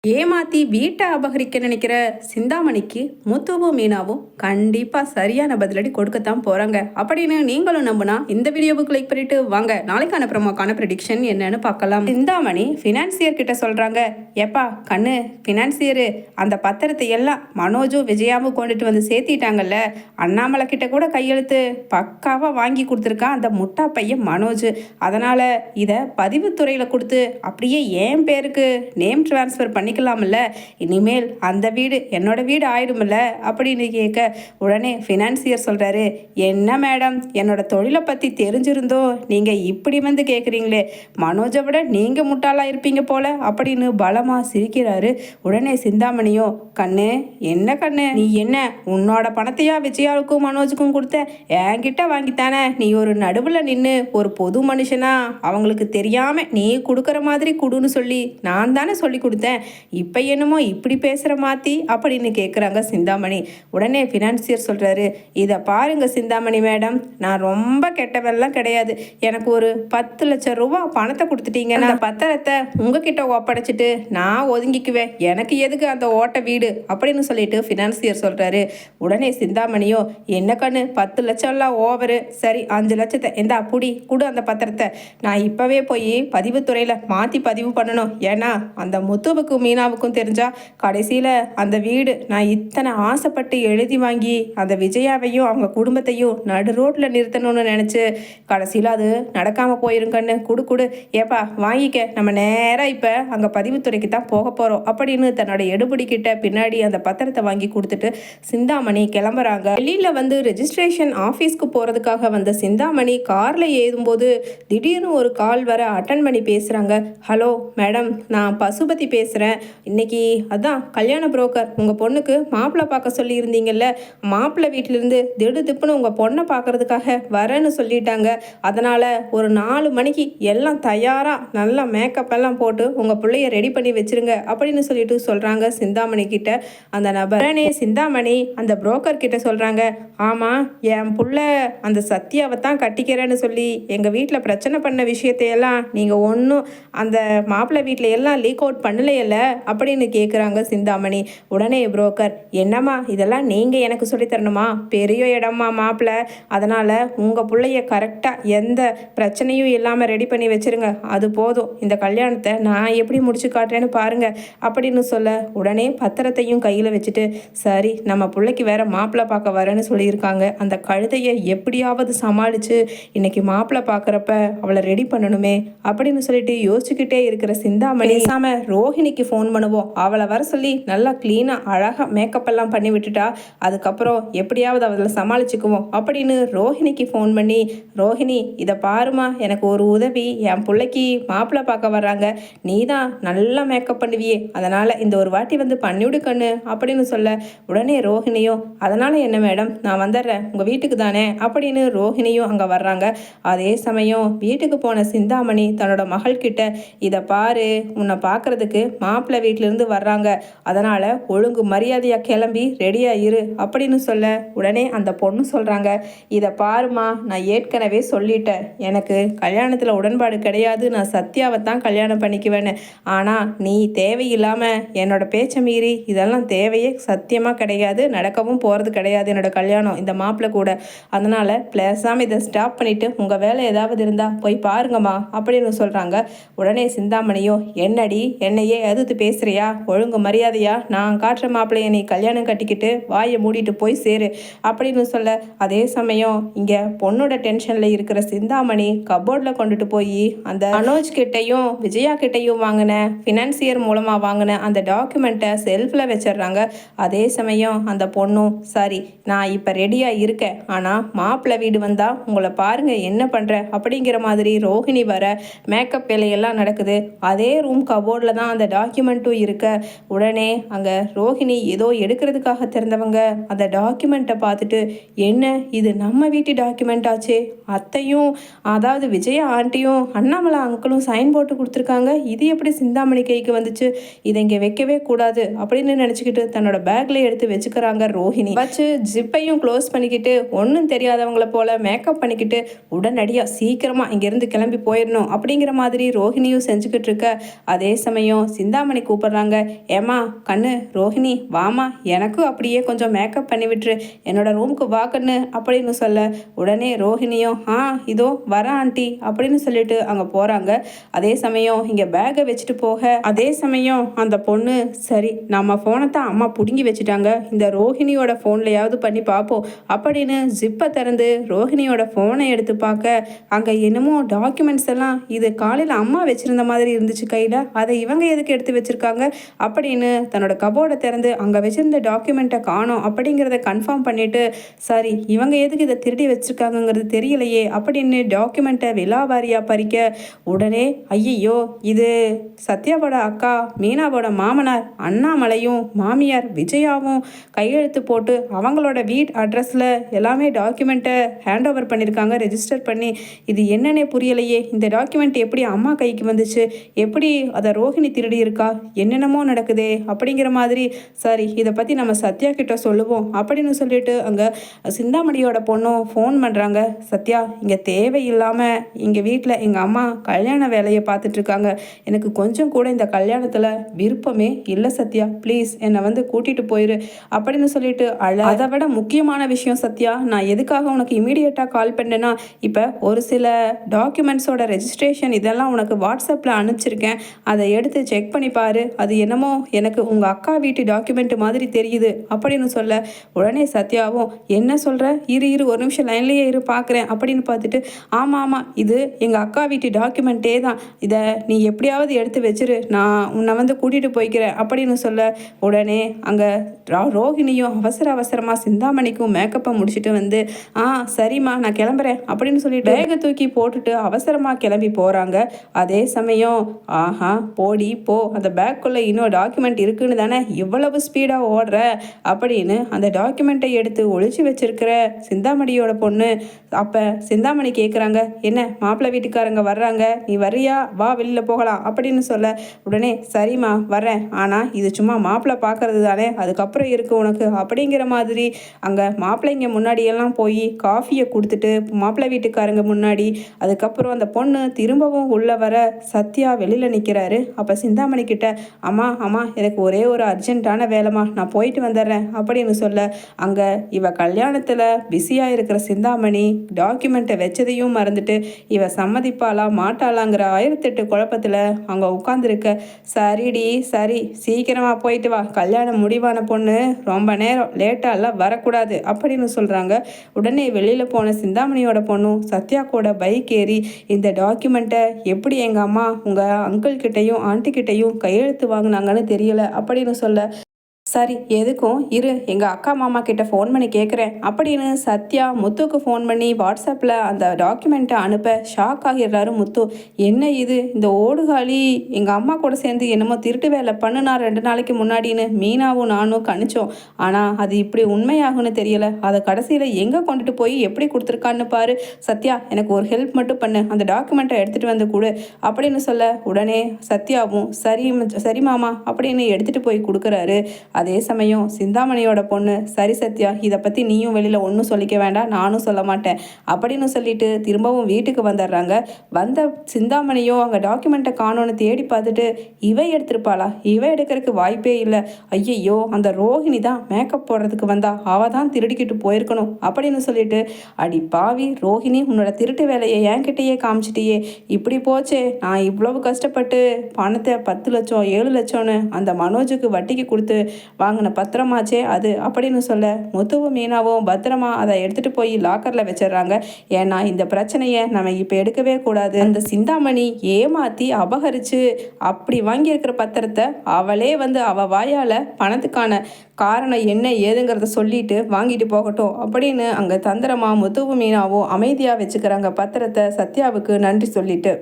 ஏமாத்தி வீட்டை அபகரிக்க நினைக்கிற சிந்தாமணிக்கு முத்துவும் மீனாவும் கண்டிப்பா சரியான பதிலடி கொடுக்கத்தான் போறாங்க அப்படின்னு நீங்களும் நம்புனா இந்த வீடியோவுக்கு லைக் பண்ணிட்டு வாங்க நாளைக்கான ப்ரோமோக்கான ப்ரெடிக்ஷன் என்னன்னு பார்க்கலாம். சிந்தாமணி பினான்சியர் கிட்ட சொல்றாங்க, ஏப்பா கண்ணு பினான்சியரு அந்த பத்திரத்தை எல்லாம் மனோஜும் விஜயாவும் கொண்டுட்டு வந்து சேர்த்திட்டாங்கல்ல, அண்ணாமலை கிட்ட கூட கையெழுத்து பக்காவா வாங்கி கொடுத்துருக்கான் அந்த முட்டா பையன் மனோஜ். அதனால இதை பதிவுத்துறையில கொடுத்து அப்படியே என் பேருக்கு நேம் டிரான்ஸ்ஃபர் பண்ணிக்கலாம்ல, இனிமேல் அந்த வீடு என்னோட வீடு ஆயிடும்ல அப்படின்னு கேட்க உடனே ஃபினான்சியர் சொல்கிறாரு, என்ன மேடம் என்னோட தொழிலை பற்றி தெரிஞ்சிருந்தோ நீங்கள் இப்படி வந்து கேட்குறீங்களே, மனோஜை விட நீங்கள் முட்டாளாக இருப்பீங்க போல அப்படின்னு பலமாக சிரிக்கிறாரு. உடனே சிந்தாமணியும், கண்ணு என்ன கண்ணு நீ என்ன உன்னோட பணத்தையா விஜயாவுக்கும் மனோஜுக்கும் கொடுத்த, என்கிட்ட வாங்கித்தானே நீ ஒரு நடுவில் நின்று ஒரு பொது மனுஷனா அவங்களுக்கு தெரியாமல் நீ கொடுக்குற மாதிரி கொடுன்னு சொல்லி நான் தானே சொல்லி கொடுத்தேன், இப்போ என்னமோ இப்படி பேசுகிற மாற்றி அப்படின்னு கேட்குறாங்க சிந்தாமணி. உடனே ஃபினான்சியர் சொல்கிறாரு, இதை பாருங்க சிந்தாமணி மேடம், நான் ரொம்ப கெட்டவெல்லாம் கிடையாது, எனக்கு ஒரு 10 லட்சம் ரூபா பணத்தை கொடுத்துட்டீங்க, அந்த பத்திரத்தை உங்ககிட்ட ஒப்படைச்சிட்டு நான் ஒதுங்கிக்குவேன், எனக்கு எதுக்கு அந்த ஓட்ட வீடு அப்படின்னு சொல்லிட்டு ஃபினான்சியர் சொல்கிறாரு. உடனே சிந்தாமணியோ, என்ன கண்ணு 10 லட்சம்லாம் ஓவரு, சரி 5 லட்சத்தை எந்தா புடி கொடு அந்த பத்திரத்தை, நான் இப்போவே போய் பதிவுத்துறையில் மாற்றி பதிவு பண்ணணும், ஏன்னா அந்த முத்துவுக்கு மீனாவுக்கும் தெரிஞ்சா கடைசியில் அந்த வீடு நான் இத்தனை ஆசைப்பட்டு எழுதி வாங்கி அந்த விஜயாவையும் அவங்க குடும்பத்தையும் நடு ரோட்டில் நிறுத்தணும்னு நினச்சி கடைசியில் அது நடக்காமல் போயிருங்கன்னு குடு ஏப்பா வாங்கிக்க, நம்ம நேராக இப்போ அங்கே பதிவுத்துறைக்கு தான் போக போகிறோம் அப்படின்னு தன்னோட எடுபடிக்கிட்ட பின்னாடி அந்த பத்திரத்தை வாங்கி கொடுத்துட்டு சிந்தாமணி கிளம்புறாங்க. வெளியில் வந்து ரெஜிஸ்ட்ரேஷன் ஆஃபீஸ்க்கு போகிறதுக்காக வந்த சிந்தாமணி காரில் ஏறும்போது திடீர்னு ஒரு கால் வர அட்டன் பண்ணி பேசுகிறாங்க. ஹலோ மேடம், நான் பசுபதி பேசுகிறேன், இன்னைக்கு அதான் கல்யாண புரோக்கர் உங்கள் பொண்ணுக்கு மாப்பிள்ளை பார்க்க சொல்லியிருந்தீங்கல்ல, மாப்பிள்ளை வீட்டிலேருந்து திடுதிப்புன்னு உங்கள் பொண்ணை பார்க்குறதுக்காக வரேன்னு சொல்லிட்டாங்க, அதனால் ஒரு 4 மணிக்கு எல்லாம் தயாராக நல்லா மேக்கப் எல்லாம் போட்டு உங்கள் பிள்ளைய ரெடி பண்ணி வச்சுருங்க அப்படின்னு சொல்லிட்டு சொல்கிறாங்க சிந்தாமணி கிட்ட அந்த நபர். சிந்தாமணி அந்த புரோக்கர் கிட்ட சொல்கிறாங்க, ஆமாம் என் புள்ள அந்த சத்யாவை தான் கட்டிக்கிறேன்னு சொல்லி எங்கள் வீட்டில் பிரச்சனை பண்ண விஷயத்தையெல்லாம் நீங்கள் ஒன்றும் அந்த மாப்பிள்ளை வீட்டில் எல்லாம் லீக் அவுட் பண்ணலையில்ல அப்படின்னு கேட்குறாங்க சிந்தாமணி. உடனே புரோக்கர், என்னம்மா இதெல்லாம் நீங்கள் எனக்கு சொல்லித்தரணுமா, பெரிய இடமா மாப்பிள்ளை, அதனால் உங்கள் பிள்ளைய கரெக்டாக எந்த பிரச்சனையும் இல்லாமல் ரெடி பண்ணி வச்சுருங்க, அது போதும், இந்த கல்யாணத்தை நான் எப்படி முடிச்சு காட்டுறேன்னு பாருங்கள் அப்படின்னு சொல்ல உடனே பத்திரத்தையும் கையில் வச்சுட்டு, சரி நம்ம பிள்ளைக்கு வேற மாப்பிள்ளை பார்க்க வரேன்னு சொல்லியிருக்காங்க, அந்த கழுதையை எப்படியாவது சமாளித்து இன்னைக்கு மாப்பிள்ளை பார்க்குறப்ப அவளை ரெடி பண்ணணுமே அப்படின்னு சொல்லிட்டு யோசிச்சுக்கிட்டே இருக்கிற சிந்தாமணி, ரோஹிணிக்கு ஃபோன் பண்ணுவோம், அவளை வர சொல்லி நல்லா க்ளீனாக அழகாக மேக்கப் எல்லாம் பண்ணி விட்டுட்டா அதுக்கப்புறம் எப்படியாவது அவளை சமாளிச்சுக்குவோம் அப்படின்னு ரோஹிணிக்கு ஃபோன் பண்ணி, ரோஹிணி இதை பாருமா, எனக்கு ஒரு உதவி, என் பிள்ளைக்கு மாப்பிள்ளை பார்க்க வர்றாங்க, நீ தான் நல்லா மேக்கப் பண்ணுவியே, அதனால் இந்த ஒரு வாட்டி வந்து பண்ணிவிடு கண்ணு அப்படின்னு சொல்ல உடனே ரோஹிணியும், அதனால் என்ன மேடம் நான் வந்துடுறேன் உங்கள் வீட்டுக்கு தானே அப்படின்னு ரோஹிணியும் அங்கே வர்றாங்க. அதே சமயம் வீட்டுக்கு போன சிந்தாமணி தன்னோட மகள்கிட்ட, இதை பாரு உன்னை பார்க்குறதுக்கு மாப்பிள்ளை வீட்டிலேருந்து வர்றாங்க, அதனால் ஒழுங்கு மரியாதையாக கிளம்பி ரெடியாக இரு அப்படின்னு சொல்ல உடனே அந்த பொண்ணு சொல்கிறாங்க, இதை பாருமா நான் ஏற்கனவே சொல்லிட்டேன், எனக்கு கல்யாணத்தில் உடன்பாடு கிடையாது, நான் சத்யாவை தான் கல்யாணம் பண்ணிக்குவேன்னு, ஆனால் நீ தேவையில்லாமல் என்னோட பேச்சை மீறி இதெல்லாம் தேவையே சத்தியமாக கிடையாது, நடக்கவும் போகிறது கிடையாது என்னோட கல்யாணம் இந்த மாப்பிள்ளை கூட, அதனால் பேசாமல் இதை ஸ்டாப் பண்ணிவிட்டு உங்கள் வேலை ஏதாவது இருந்தால் போய் பாருங்கம்மா அப்படின்னு சொல்கிறாங்க. உடனே சிந்தாமணியோ, என்னடி என்னையே எதிர்த்து பேசுகிறியா, ஒழுங்கு மரியாதையா நான் காட்டுற மாப்பிள்ளைய நீ கல்யாணம் கட்டிக்கிட்டு வாயை மூடிட்டு போய் சேரு அப்படின்னு சொல்ல, அதே சமயம் இங்கே பொண்ணோட டென்ஷனில் இருக்கிற சிந்தாமணி கபோர்டில் கொண்டுட்டு போய் அந்த மனோஜ் கிட்டையும் விஜயா கிட்டையும் வாங்கின ஃபினான்சியர் மூலமாக வாங்கின அந்த டாக்குமெண்ட்டை செல்ஃபில் வச்சிடுறாங்க. அதே சமயம் அந்த பொண்ணும், சரி நான் இப்போ ரெடியாக இருக்கேன், ஆனால் மாப்பிள்ளை வீடு வந்தால் உங்களை பாருங்க என்ன பண்ணுற அப்படிங்கிற மாதிரி ரோஹிணி வர மேக்கப் வேலையெல்லாம் நடக்குது. அதே ரூம் கபோர்டில் தான் அந்த டாக்குமெண்ட்டும் இருக்க உடனே அங்கே ரோஹிணி ஏதோ எடுக்கிறதுக்காக திறந்தவங்க அந்த டாக்குமெண்ட்டை பார்த்துட்டு, என்ன இது நம்ம வீட்டு டாக்குமெண்ட் ஆச்சே, அத்தையும் அதாவது விஜயா ஆண்டியும் அண்ணாமலை அங்கிளும் சைன் போட்டு கொடுத்துருக்காங்க, இது எப்படி சிந்தாமணி கைக்கு வந்துச்சு, இதை இங்கே வைக்கவே கூடாது அப்படின்னு நினச்சிக்கிட்டு தன்னோட பேக்கில் எடுத்து வச்சுக்கிறாங்க ரோஹிணி. வச்சு ஜிப்பையும் க்ளோஸ் பண்ணிக்கிட்டு ஒன்றும் தெரியாதவங்கள போல மேக்கப் பண்ணிக்கிட்டு உடனடியாக சீக்கிரமாக இங்கேருந்து கிளம்பி போயிடணும் அப்படிங்கிற மாதிரி ரோஹிணியும் செஞ்சுக்கிட்டு இருக்க, அதே சமயம் சிந்தாமணி சிந்தாமணி கூப்பிடுறாங்க. ஏம்மா கண்ணு ரோஹிணி வாமா, எனக்கும் அப்படியே கொஞ்சம் மேக்கப் பண்ணி விட்டுரு, என்னோட ரூமுக்கு வா கண்ணு அப்படின்னு சொல்ல உடனே ரோஹிணியும் இதோ வரேன் ஆண்டி அப்படின்னு சொல்லிட்டு அங்கே போகிறாங்க. அதே சமயம் இங்கே பேக்கை வச்சுட்டு போக அதே சமயம் அந்த பொண்ணு சரி நம்ம ஃபோனை தான் அம்மா பிடுங்கி வச்சுட்டாங்க, இந்த ரோஹிணியோட ஃபோன்லையாவது பண்ணி பார்ப்போம் அப்படின்னு ஜிப்பை திறந்து ரோஹிணியோட ஃபோனை எடுத்து பார்க்க அங்கே என்னமோ டாக்குமெண்ட்ஸ் எல்லாம் இது காலையில் அம்மா வச்சுருந்த மாதிரி இருந்துச்சு கையில், அதை இவங்க எதுக்கு எடுத்து வச்சுருக்காங்க அப்படின்னு தன்னோட கபோர்டை திறந்து அங்கே வச்சுருந்த டாக்குமெண்ட்டை காணோம் அப்படிங்கிறத கன்ஃபார்ம் பண்ணிவிட்டு சரி இவங்க எதுக்கு இதை திருடி வச்சுருக்காங்கங்கிறது தெரியலையே அப்படின்னு டாக்குமெண்ட்டை விலாவாரியாக பறிக்க உடனே ஐயையோ இது சத்யாவோட அக்கா மீனாவோட மாமனார் அண்ணாமலையும் மாமியார் விஜயாவும் கையெழுத்து போட்டு அவங்களோட வீட் அட்ரஸில் எல்லாமே டாக்குமெண்ட்டை ஹேண்ட் ஓவர் பண்ணியிருக்காங்க, ரெஜிஸ்டர் பண்ணி. இது என்னன்னே புரியலையே, இந்த டாக்குமெண்ட் எப்படி அம்மா கைக்கு வந்துச்சு, எப்படி அதை ரோஹிணி திருடி இருக்கா, என்னென்னமோ நடக்குதே அப்படிங்கிற மாதிரி. சரி இதை பற்றி நம்ம சத்யா கிட்ட சொல்லுவோம் அப்படின்னு சொல்லிட்டு அங்கே சிந்தாமணியோட பொண்ணும் ஃபோன் பண்ணுறாங்க. சத்யா இங்கே தேவையில்லாமல் எங்கள் வீட்டில் எங்கள் அம்மா கல்யாண வேலையை பார்த்துட்ருக்காங்க, எனக்கு கொஞ்சம் கூட இந்த கல்யாணத்தில் விருப்பமே இல்லை சத்யா, ப்ளீஸ் என்னை வந்து கூட்டிகிட்டு போயிரு அப்படின்னு சொல்லிட்டு அதை விட முக்கியமான விஷயம் சத்யா, நான் எதுக்காக உனக்கு இமீடியட்டாக கால் பண்ணேன்னா இப்போ ஒரு சில டாக்குமெண்ட்ஸோட ரெஜிஸ்ட்ரேஷன் இதெல்லாம் உனக்கு வாட்ஸ்அப்பில் அனுப்பிச்சிருக்கேன், அதை எடுத்து செக் பண்ணி பாரு, அது என்னமோ எனக்கு உங்கள் அக்கா வீட்டு டாக்குமெண்ட் மாதிரி தெரியுது அப்படின்னு சொல்ல உடனே சத்யாவும் என்ன சொல்கிற, இரு ஒரு நிமிஷம் லைன்லேயே இரு பார்க்குறேன் அப்படின்னு பார்த்துட்டு ஆமாம் இது எங்கள் அக்கா வீட்டு டாக்குமெண்ட்டே தான், இதை நீ எப்படியாவது எடுத்து வச்சிரு, நான் உன்னை வந்து கூட்டிகிட்டு போய்க்கிறேன் அப்படின்னு சொல்ல உடனே அங்கே ரோஹிணியும் அவசரமாக சிந்தாமணிக்கும் மேக்கப்பை முடிச்சுட்டு வந்து சரிம்மா நான் கிளம்புறேன் அப்படின்னு சொல்லிட்டு பேகை தூக்கி போட்டுட்டு அவசரமாக கிளம்பி போகிறாங்க. அதே சமயம் போடி போ, அந்த பேக்குள்ளே இன்னும் டாக்குமெண்ட் இருக்குன்னு தானே இவ்வளவு ஸ்பீடாக ஓடுற அப்படின்னு அந்த டாக்குமெண்ட்டை எடுத்து ஒழிச்சு வச்சிருக்கிற சிந்தாமணியோட பொண்ணு. அப்போ சிந்தாமணி கேட்குறாங்க, என்ன மாப்பிள்ளை வீட்டுக்காரங்க வர்றாங்க, நீ வர்றியா, வா வெளியில் போகலாம் அப்படின்னு சொல்ல உடனே சரிம்மா வரேன், ஆனால் இது சும்மா மாப்பிள்ளை பார்க்கறது தானே, அதுக்கப்புறம் இருக்கு உனக்கு அப்படிங்கிற மாதிரி அங்கே மாப்பிள்ளைங்க முன்னாடியெல்லாம் போய் காஃபியை கொடுத்துட்டு மாப்பிள்ளை வீட்டுக்காரங்க முன்னாடி அதுக்கப்புறம் அந்த பொண்ணு திரும்பவும் உள்ள வர சத்யா வெளியில் நிற்கிறாரு. அப்போ சிந்தாமணி கிட்ட அம்மா எனக்கு ஒரே ஒரு அர்ஜென்ட்டான வேலைமா, நான் போயிட்டு வந்துடுறேன் அப்படின்னு சொல்ல அங்கே இவ கல்யாணத்தில் பிஸியாக இருக்கிற சிந்தாமணி டாக்குமெண்ட்டை வச்சதையும் மறந்துட்டு இவ சம்மதிப்பாளா மாட்டாளாங்கிற 1008 குழப்பத்தில் அங்கே உட்காந்துருக்க. சரிடி சரி சீக்கிரமாக போயிட்டு வா, கல்யாணம் முடிவான பொண்ணு ரொம்ப நேரம் லேட்டாலாம் வரக்கூடாது அப்படின்னு சொல்கிறாங்க. உடனே வெளியில் போன சிந்தாமணியோட பொண்ணும் சத்யா கூட பைக் ஏறி இந்த டாக்குமெண்ட்டை எப்படி எங்கள் அம்மா உங்கள் அங்கிள் கிட்டையும் ஆண்டி கிட்டையும் கையெழுத்து வாங்கினாங்கன்னு தெரியல அப்படின்னு சொல்ல சரி எதுக்கும் இரு எங்கள் அக்கா மாமா கிட்ட ஃபோன் பண்ணி கேட்குறேன் அப்படின்னு சத்யா முத்துக்கு ஃபோன் பண்ணி வாட்ஸ்அப்பில் அந்த டாக்குமெண்ட்டை அனுப்ப ஷாக் ஆகிடுறாரு முத்து. என்ன இது, இந்த ஓடுகாலி எங்கள் அம்மா கூட சேர்ந்து என்னமோ திருட்டு வேலை பண்ணுனா 2 நாளைக்கு முன்னாடின்னு மீனாவும் நானும் கணிச்சோம், ஆனால் அது இப்படி உண்மையாகும்னு தெரியல, அதை கடைசியில் எங்கே கொண்டுட்டு போய் எப்படி கொடுத்துருக்கான்னு பாரு சத்யா, எனக்கு ஒரு ஹெல்ப் மட்டும் பண்ணு, அந்த டாக்குமெண்ட்டை எடுத்துகிட்டு வந்து கொடு அப்படின்னு சொல்ல உடனே சத்யாவும் சரி மாமா அப்படின்னு எடுத்துகிட்டு போய் கொடுக்குறாரு. அதே சமயம் சிந்தாமணியோட பொண்ணு சரி சத்யா இதை பற்றி நீயும் வெளியில் ஒன்றும் சொல்லிக்க வேண்டாம், நானும் சொல்ல மாட்டேன் அப்படின்னு சொல்லிட்டு திரும்பவும் வீட்டுக்கு வந்துடுறாங்க. வந்த சிந்தாமணியும் அங்கே டாக்குமெண்ட்டை காணோன்னு தேடி பார்த்துட்டு இவ எடுத்திருப்பாளா, இவ எடுக்கிறதுக்கு வாய்ப்பே இல்லை, ஐயையோ அந்த ரோஹிணி தான் மேக்கப் போடுறதுக்கு வந்தா, அவள் தான் திருடிக்கிட்டு போயிருக்கணும் அப்படின்னு சொல்லிட்டு அடி பாவி ரோஹிணி உன்னோட திருட்டு வேலையை என்கிட்டயே காமிச்சிட்டியே, இப்படி போச்சே, நான் இவ்வளவு கஷ்டப்பட்டு பணத்தை 10 லட்சம் 7 லட்சம்னு அந்த மனோஜுக்கு வட்டிக்கு கொடுத்து வாங்கின பத்திரமாச்சே அது அப்படின்னு சொல்ல முத்துவும் மீனாவும் பத்திரமா அதை எடுத்துகிட்டு போய் லாக்கரில் வச்சிடுறாங்க. ஏன்னா இந்த பிரச்சனையை நம்ம இப்போ எடுக்கவே கூடாது, அந்த சிந்தாமணி ஏமாற்றி அபகரித்து அப்படி வாங்கியிருக்கிற பத்திரத்தை அவளே வந்து அவள் வாயால் பணத்துக்கான காரணம் என்ன ஏதுங்கிறத சொல்லிட்டு வாங்கிட்டு போகட்டும் அப்படின்னு அங்கே தந்திரமா முத்துவும் மீனாவும் அமைதியாக வச்சுக்கிறாங்க பத்திரத்தை சத்யாவுக்கு நன்றி சொல்லிட்டு.